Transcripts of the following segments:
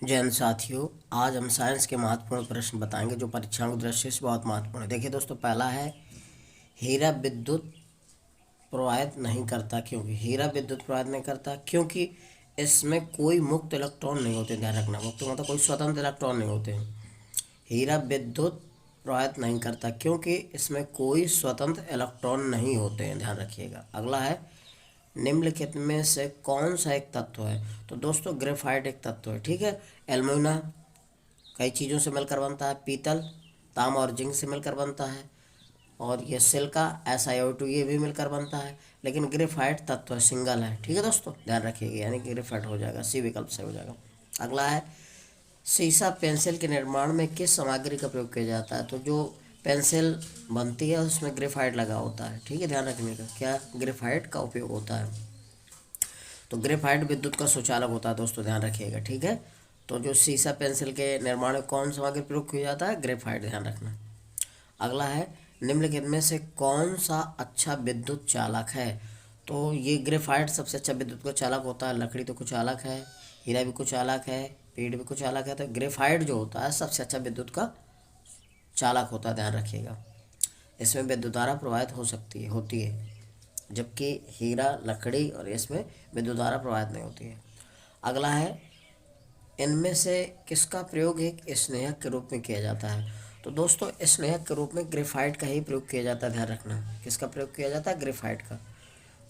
जैन साथियों, आज हम साइंस के महत्वपूर्ण प्रश्न बताएंगे जो परीक्षाओं की दृष्टि से बहुत महत्वपूर्ण है। देखिए दोस्तों, पहला है हीरा विद्युत प्रवाहित नहीं करता क्योंकि हीरा विद्युत प्रवाहित नहीं करता क्योंकि इसमें कोई मुक्त इलेक्ट्रॉन नहीं होते। ध्यान रखना, मुक्त मतलब कोई स्वतंत्र इलेक्ट्रॉन नहीं होते। हीरा विद्युत प्रवाहित नहीं करता क्योंकि इसमें कोई स्वतंत्र इलेक्ट्रॉन नहीं होते हैं। ध्यान रखिएगा। अगला है निम्नलिखित में से कौन सा एक तत्व है। तो दोस्तों, ग्रेफाइट एक तत्व है। ठीक है। एल्यूमिना कई चीज़ों से मिलकर बनता है। पीतल, तांबा और जिंक से मिलकर बनता है। और ये सिल्का SiO2 ये भी मिलकर बनता है। लेकिन ग्रेफाइट तत्व है, सिंगल है। ठीक है दोस्तों, ध्यान रखिएगा। यानी कि ग्रेफाइट हो जाएगा, सी विकल्प से हो जाएगा। अगला है सीसा पेंसिल के निर्माण में किस सामग्री का प्रयोग किया जाता है। तो जो पेंसिल बनती है उसमें ग्रेफाइट लगा होता है। ठीक है, ध्यान रखने का, क्या ग्रेफाइट का उपयोग होता है। तो ग्रेफाइट विद्युत का सुचालक होता है दोस्तों, ध्यान रखिएगा। ठीक है। तो जो सीसा पेंसिल के निर्माण में कौन सामग्री प्रयोग किया जाता है, ग्रेफाइट, ध्यान रखना। अगला है निम्नलिखित में से कौन सा अच्छा विद्युत चालक है। तो ये ग्रेफाइट सबसे अच्छा विद्युत का चालक होता है। लकड़ी तो कुछ चालक है, हीरा भी कुछ चालक है, पेड़ भी कुछ चालक है। तो ग्रेफाइट जो होता है सबसे अच्छा विद्युत का चालक होता है, ध्यान रखिएगा। इसमें विद्युत धारा प्रवाहित हो सकती है, होती है, जबकि हीरा, लकड़ी और इसमें विद्युत धारा प्रवाहित नहीं होती है। अगला है इनमें से किसका प्रयोग एक स्नेहक के रूप में किया जाता है। तो दोस्तों, स्नेहक के रूप में ग्रेफाइट का ही प्रयोग किया जाता है। ध्यान रखना, किसका प्रयोग किया जाता है, ग्रेफाइट का।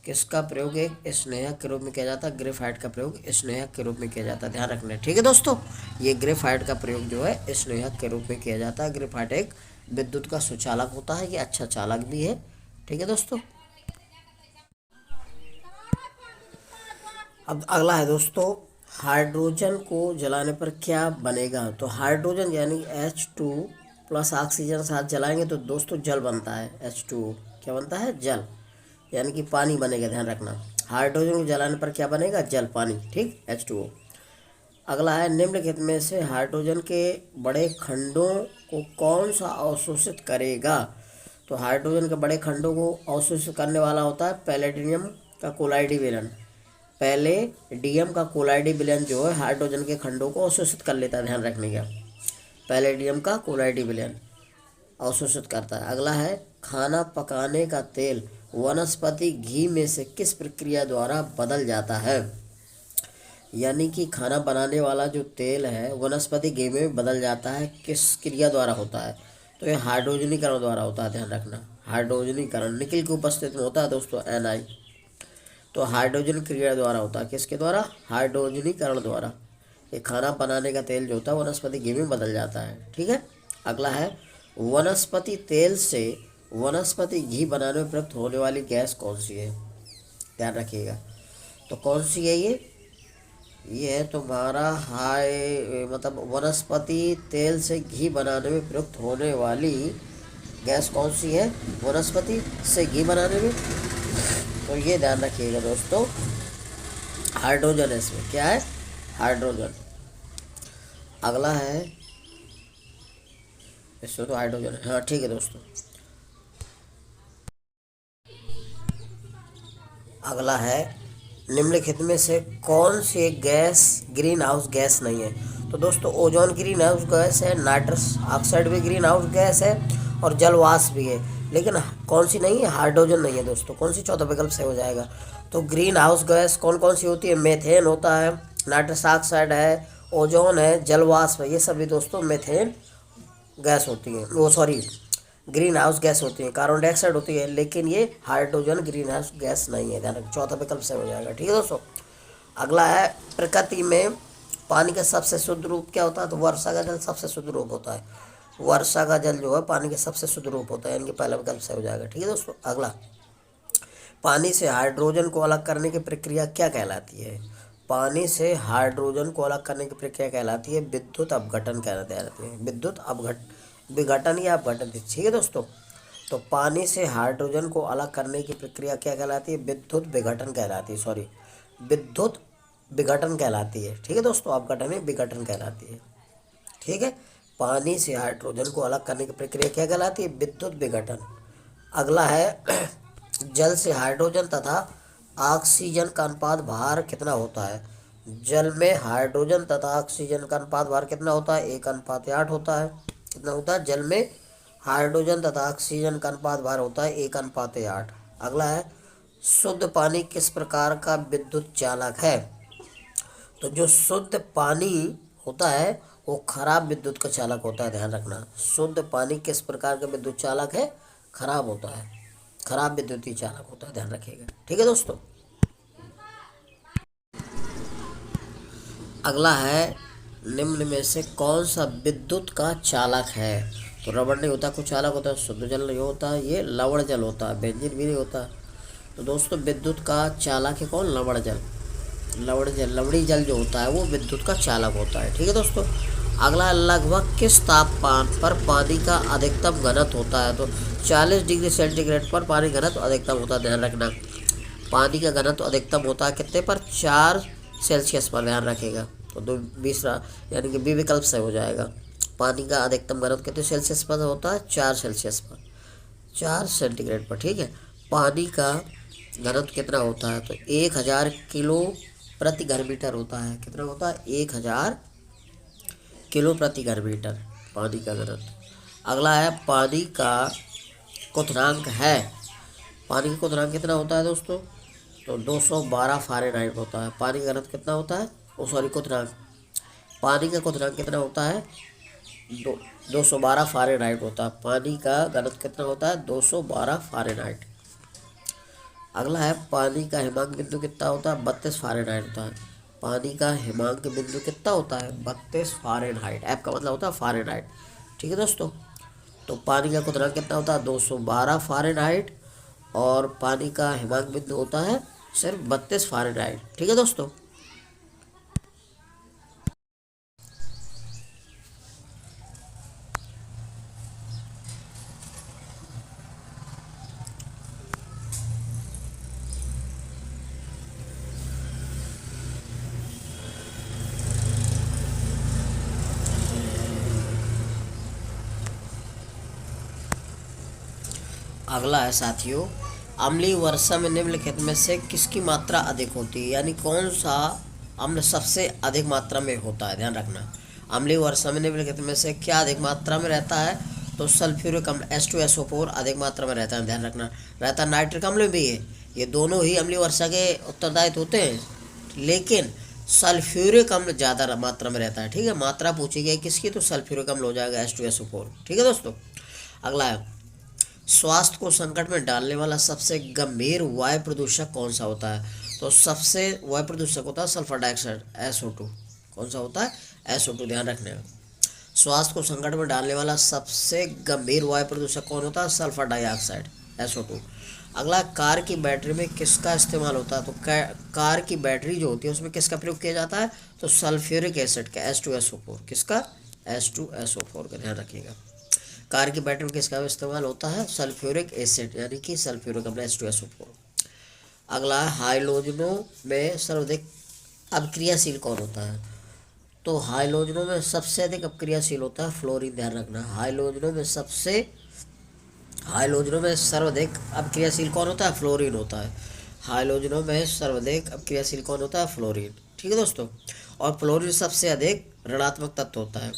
किसका प्रयोग एक स्नेहक के रूप में किया जाता है, ग्रेफाइट का प्रयोग स्नेहक के रूप में किया जाता है। ध्यान रखना, ठीक है दोस्तों। ये ग्रेफाइट का प्रयोग जो है स्नेहक के रूप में किया जाता है। ग्रेफाइट एक विद्युत का सुचालक होता है, ये अच्छा चालक भी है। ठीक है दोस्तों। अब अगला है दोस्तों, हाइड्रोजन को जलाने पर क्या बनेगा। तो हाइड्रोजन यानी H2 प्लस ऑक्सीजन साथ जलाएंगे तो दोस्तों जल बनता है। H2O क्या बनता है, जल, यानी कि पानी बनेगा। ध्यान रखना, हाइड्रोजन को जलाने पर क्या बनेगा, जल, पानी। ठीक, H2O। अगला है निम्नलिखित में से हाइड्रोजन के बड़े खंडों को कौन सा अवशोषित करेगा। तो हाइड्रोजन के बड़े खंडों को अवशोषित करने वाला होता है पैलेडियम का कोलाइडी विलयन। पहले डीएम का कोलाइडी विलयन जो है हाइड्रोजन के खंडों को अवशोषित कर लेता है। ध्यान रखने का, पैलेडियम का कोलाइडी विलयन अवशोषित करता है। अगला है खाना पकाने का तेल वनस्पति घी में से किस प्रक्रिया द्वारा बदल जाता है। यानी कि खाना बनाने वाला जो तेल है वनस्पति घी में बदल जाता है, किस क्रिया द्वारा होता है। तो ये हाइड्रोजनीकरण द्वारा होता है। ध्यान रखना, हाइड्रोजनीकरण निकिल की उपस्थिति में होता है दोस्तों, Na। तो हाइड्रोजन क्रिया द्वारा होता है, किसके द्वारा, हाइड्रोजनीकरण द्वारा। ये खाना बनाने का तेल जो होता है वनस्पति घी में बदल जाता है। ठीक है। अगला है वनस्पति तेल से वनस्पति घी बनाने में प्रयुक्त होने वाली गैस कौन सी है। ध्यान रखिएगा। तो कौन सी है ये है तुम्हारा मतलब वनस्पति तेल से घी बनाने में प्रयुक्त होने वाली गैस कौन सी है, वनस्पति से घी बनाने में। तो ये ध्यान रखिएगा दोस्तों, हाइड्रोजन है इसमें, क्या है, हाइड्रोजन। अगला है, इसमें तो हाइड्रोजन है, हाँ ठीक है दोस्तों। अगला है निम्नलिखित में से कौन सी गैस ग्रीन हाउस गैस नहीं है। तो दोस्तों, ओजोन ग्रीन हाउस गैस है, नाइट्रस ऑक्साइड भी ग्रीन हाउस गैस है, और जलवाष्प भी है। लेकिन कौन सी नहीं है, हाइड्रोजन नहीं है दोस्तों। कौन सी, चौथा विकल्प से हो जाएगा। तो ग्रीन हाउस गैस कौन कौन सी होती है, मेथेन होता है, नाइट्रस ऑक्साइड है, ओजोन है, जलवाष्प है। ये सभी दोस्तों मेथेन गैस होती है, वो सॉरी ग्रीन हाउस गैस होती है, कार्बन डाइऑक्साइड होती है। लेकिन ये हाइड्रोजन ग्रीन हाउस गैस नहीं है। ध्यान रखिए, चौथा विकल्प से हो जाएगा। ठीक है दोस्तों। अगला है प्रकृति में पानी का सबसे शुद्ध रूप क्या होता है। तो वर्षा का जल सबसे शुद्ध रूप होता है। वर्षा का जल जो है पानी का सबसे शुद्ध रूप होता है, यानी कि पहला विकल्प से हो जाएगा। ठीक है दोस्तों। अगला, पानी से हाइड्रोजन को अलग करने की प्रक्रिया क्या कहलाती है। पानी से हाइड्रोजन को अलग करने की प्रक्रिया कहलाती है विद्युत अपघटन कहलाती है, विद्युत विघटन या अपघटन। ठीक है दोस्तों। तो पानी से हाइड्रोजन को अलग करने की प्रक्रिया क्या कहलाती है, विद्युत विघटन कहलाती है, सॉरी विद्युत विघटन कहलाती है। ठीक है दोस्तों, अपघटन में विघटन कहलाती है। ठीक है। पानी से हाइड्रोजन को अलग करने की प्रक्रिया क्या कहलाती है, विद्युत विघटन। अगला है जल से हाइड्रोजन तथा ऑक्सीजन का अनुपात भार कितना होता है। जल में हाइड्रोजन तथा ऑक्सीजन का अनुपात भार कितना होता है? 1:8 होता है। कितना होता है? जल में हाइड्रोजन तथा ऑक्सीजन का अनुपात भार होता है 1:8। अगला है, शुद्ध पानी किस प्रकार का विद्युत चालक है? तो जो शुद्ध पानी होता है वो खराब विद्युत का चालक होता है, ध्यान रखना। शुद्ध पानी किस प्रकार का विद्युत चालक है? खराब होता है, खराब विद्युतीय चालक होता है, ध्यान रखिएगा। ठीक है दोस्तों। अगला है, निम्न में से कौन सा विद्युत का चालक है? तो रबड़ नहीं होता, कुछ चालक होता है। शुद्ध जल नहीं होता, ये लवण जल होता है। बेंजीन भी नहीं होता। तो दोस्तों विद्युत का चालक है कौन? लवण जल। लवण जल, लवणी जल जो होता है वो विद्युत का चालक होता है। ठीक है दोस्तों। अगला, लगभग किस तापमान पर पानी का अधिकतम घनत्व होता है? तो 40 डिग्री सेंटीग्रेड पर पानी घनत्व अधिकतम होता है, ध्यान रखना। पानी का घनत्व अधिकतम होता है कितने पर? 4 सेल्सियस पर, ध्यान रखेगा। तो 20 यानी कि बी विकल्प से हो जाएगा। पानी का अधिकतम घनत्व कितने सेल्सियस पर होता है? 4 सेल्सियस पर, 4 सेंटीग्रेड पर। ठीक है। पानी का घनत्व कितना होता है? तो 1000 किलो प्रति घन मीटर होता है। कितना होता है? 1000 किलो प्रति घन मीटर पानी का घनत्व। अगला है, पानी का क्वथनांक है। पानी का क्वथनांक कितना होता है दोस्तों? तो 212 फ़ारेनहाइट होता है। पानी का घनत्व कितना होता है? क्वथनांक, पानी का क्वथनांक कितना होता है? 212 फ़ारेनहाइट होता है। पानी का घनत्व कितना होता है? 212 फ़ारेनहाइट। अगला है, पानी का हिमांक बिंदु कितना होता है? 32 फ़ारेनहाइट होता है। पानी का हिमांक बिंदु कितना होता है? 32 फ़ारेनहाइट। एफ का मतलब होता है फ़ारेनहाइट। ठीक है दोस्तों। तो पानी का क्वथनांक कितना होता है? 212 फ़ारेनहाइट। और पानी का हिमांक बिंदु होता है सिर्फ 32 फ़ारेनहाइट। ठीक है दोस्तों। अगला है साथियों, अम्लीय वर्षा में निम्नलिखित में से किसकी मात्रा अधिक होती है? यानी कौन सा अम्ल सबसे अधिक मात्रा में होता है, ध्यान रखना। अम्लीय वर्षा में निम्नलिखित में से क्या अधिक मात्रा में रहता है? तो सल्फ्यूरिक अम्ल H2SO4 अधिक मात्रा में रहता है, ध्यान रखना। रहता है नाइट्रिक अम्ल में भी है। ये दोनों ही अम्लीय वर्षा के उत्तरदायित्व होते हैं, लेकिन सल्फ्यूरिक अम्ल ज़्यादा मात्रा में रहता है। ठीक है। मात्रा पूछी गई किसकी? तो सल्फ्यूरिक अम्ल हो जाएगा H2SO4। ठीक है दोस्तों। अगला है, स्वास्थ्य को संकट में डालने वाला सबसे गंभीर वायु प्रदूषक कौन सा होता है? तो सबसे वायु प्रदूषक होता है सल्फर डाइऑक्साइड, SO2। कौन सा होता है? SO2, ध्यान रखने का। स्वास्थ्य को संकट में डालने वाला सबसे गंभीर वायु प्रदूषक कौन होता है? Sulphur dioxide, SO2। अगला, कार की बैटरी में किसका इस्तेमाल होता है? तो कार की बैटरी जो होती है उसमें किसका प्रयोग किया जाता है? तो सल्फ्यूरिक एसिड का, H2SO4। किसका? H2SO4 का, ध्यान रखिएगा। कार की बैटरी में किसका इस्तेमाल होता है? सल्फ्यूरिक एसिड, यानी कि सल्फ्यूरिक अम्ल, H2SO4। अगला, हाइलोजनों में सर्वाधिक अभिक्रियाशील कौन होता है? तो हाइलोजनों में सबसे अधिक अभिक्रियाशील होता है फ्लोरीन, ध्यान रखना। हाइलोजनों में सर्वाधिक अभिक्रियाशील कौन होता है? फ्लोरीन होता है। हाइलोजनों में सर्वाधिक अभिक्रियाशील कौन होता है? फ्लोरीन। ठीक है दोस्तों। और फ्लोरीन सबसे अधिक ऋणात्मक तत्व होता है।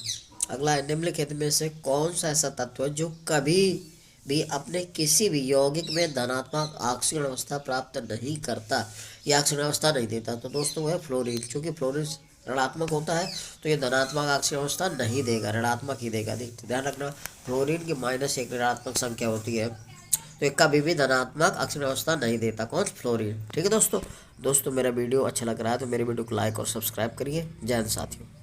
अगला है, निम्नलिखित में से कौन सा ऐसा तत्व है जो कभी भी अपने किसी भी यौगिक में धनात्मक ऑक्सीजन अवस्था प्राप्त नहीं करता या ऑक्सीजन अवस्था नहीं देता? तो दोस्तों वो है फ्लोरीन। क्योंकि फ्लोरीन ऋणात्मक होता है तो ये धनात्मक ऑक्सीजन अवस्था नहीं देगा, ऋणात्मक ही देगा। ध्यान रखना, फ्लोरीन की -1 ऋणात्मक संख्या होती है, तो ये कभी भी धनात्मक ऑक्सीजन अवस्था नहीं देता। कौन? फ्लोरीन। ठीक है दोस्तों। मेरा वीडियो अच्छा लग रहा है तो मेरे वीडियो को लाइक और सब्सक्राइब करिए। जय हिंद साथियों।